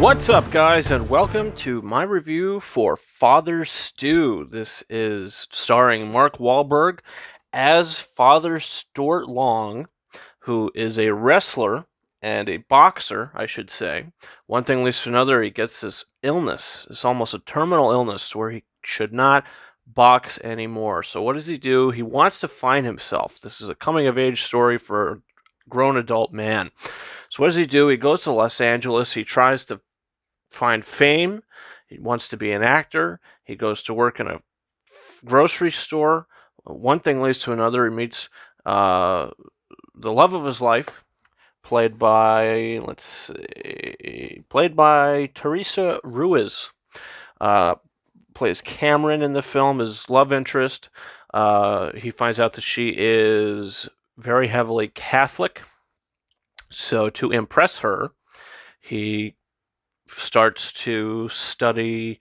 What's up, guys, and welcome to my review for Father Stu. This is starring Mark Wahlberg as Father Stuart Long, who is a wrestler and a boxer, I should say. One thing leads to another, he gets this illness. It's almost a terminal illness where he should not box anymore. So what does he do? He wants to find himself. This is a coming-of-age story for a grown adult man. So what does he do? He goes to Los Angeles. He tries to find fame. He wants to be an actor. He goes to work in a grocery store. One thing leads to another. He meets the love of his life, played by Teresa Ruiz. Plays Cameron in the film, his love interest. He finds out that she is very heavily Catholic. So to impress her, he starts to study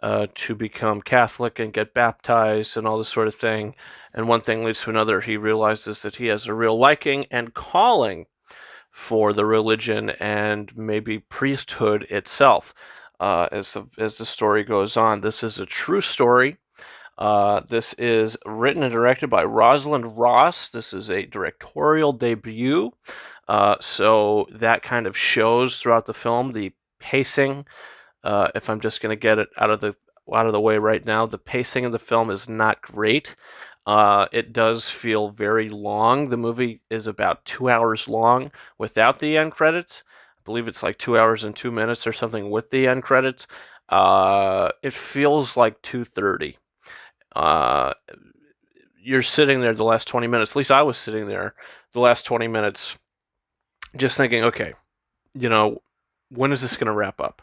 to become Catholic and get baptized and all this sort of thing. And one thing leads to another. He realizes that he has a real liking and calling for the religion and maybe priesthood itself. As the story goes on, this is a true story. This is written and directed by Rosalind Ross. This is a directorial debut. So that kind of shows throughout the film. The pacing, if I'm just going to get it out of the way right now, the pacing of the film is not great. It does feel very long. The movie is about 2 hours long without the end credits. I believe it's like 2 hours and 2 minutes or something with the end credits. It feels like 2:30. You're sitting there the last 20 minutes, at least I was sitting there the last 20 minutes just thinking, okay, when is this going to wrap up?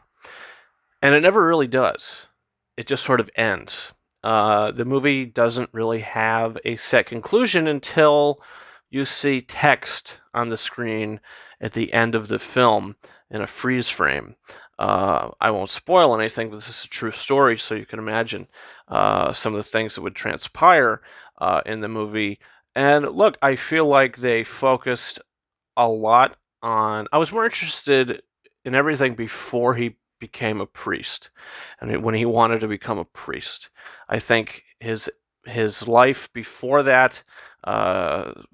And it never really does. It just sort of ends. The movie doesn't really have a set conclusion until you see text on the screen at the end of the film in a freeze frame. I won't spoil anything, but this is a true story, so you can imagine some of the things that would transpire in the movie. And look, I feel like they focused a lot on... I was more interested in everything before he became a priest, and when he wanted to become a priest. I think his life before that,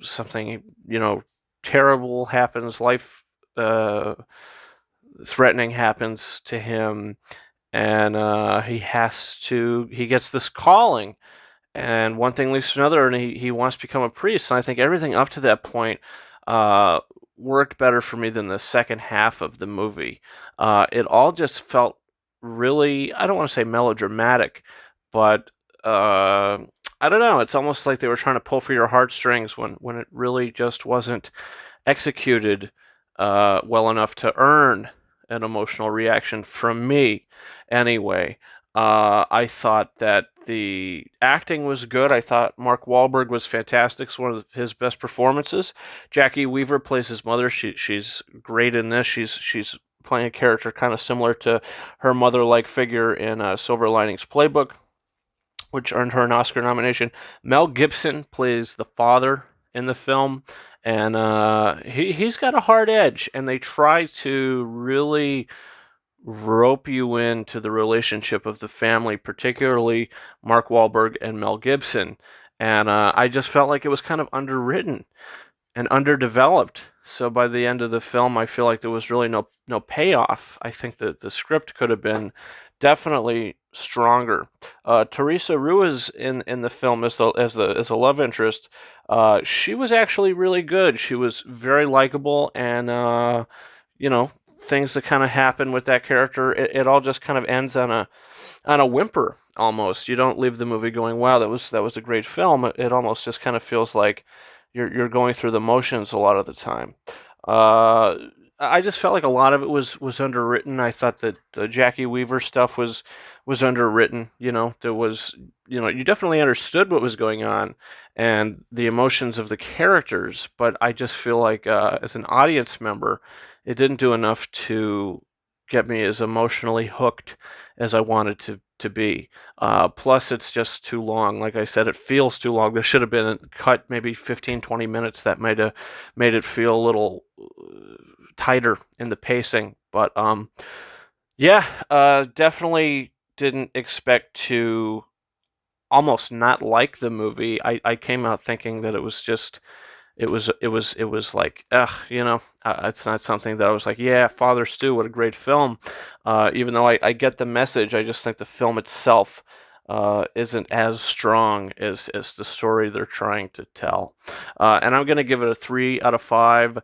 something terrible happens, life threatening happens to him, and he gets this calling, and one thing leads to another, and he wants to become a priest. And I think everything up to that point worked better for me than the second half of the movie. It all just felt really, I don't want to say melodramatic, but I don't know. It's almost like they were trying to pull for your heartstrings when it really just wasn't executed well enough to earn an emotional reaction from me. Anyway, I thought that the acting was good. I thought Mark Wahlberg was fantastic. It's one of his best performances. Jackie Weaver plays his mother. She's great in this. She's playing a character kind of similar to her mother-like figure in Silver Linings Playbook, which earned her an Oscar nomination. Mel Gibson plays the father in the film, and he's got a hard edge, and they try to really rope you into the relationship of the family, particularly Mark Wahlberg and Mel Gibson. And I just felt like it was kind of underwritten and underdeveloped. So by the end of the film, I feel like there was really no payoff. I think that the script could have been definitely stronger. Teresa Ruiz in the film as a love interest, she was actually really good. She was very likable, and things that kind of happen with that character, it all just kind of ends on a whimper almost. You don't leave the movie going, wow, that was a great film. It almost just kind of feels like you're going through the motions a lot of the time. I just felt like a lot of it was underwritten. I thought that the Jackie Weaver stuff was underwritten. There was, you definitely understood what was going on and the emotions of the characters, but I just feel like as an audience member, it didn't do enough to get me as emotionally hooked as I wanted to be. Plus, it's just too long. Like I said, it feels too long. There should have been cut maybe 15, 20 minutes. That might have made it feel a little tighter in the pacing. But Yeah, definitely didn't expect to almost not like the movie. I came out thinking that it was just it was like, ugh, it's not something that I was like, yeah, Father Stu, what a great film. Even though I get the message, I just think the film itself isn't as strong as the story they're trying to tell. And I'm gonna give it a 3 out of 5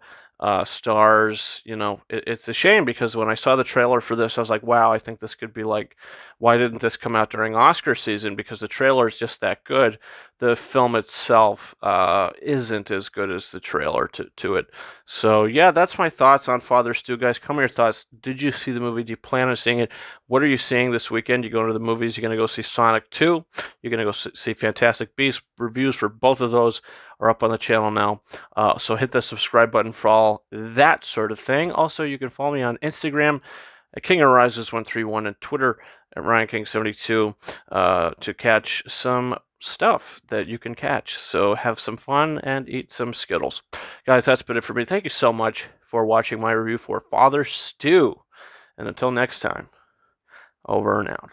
stars. It's a shame because when I saw the trailer for this, I was like, wow, I think this could be like, why didn't this come out during Oscar season? Because the trailer is just that good. The film itself isn't as good as the trailer to it. So yeah, that's my thoughts on Father Stu, guys. Come your thoughts. Did you see the movie? Do you plan on seeing it? What are you seeing this weekend? You going to the movies? You're going to go see Sonic 2? You're going to go see Fantastic Beasts? Reviews for both of those are up on the channel now. So hit the subscribe button for all that sort of thing. Also, you can follow me on Instagram at King of Rises 131 and Twitter at RyanKing72 to catch some stuff that you can catch. So have some fun and eat some Skittles. Guys, that's been it for me. Thank you so much for watching my review for Father Stu. And until next time, over and out.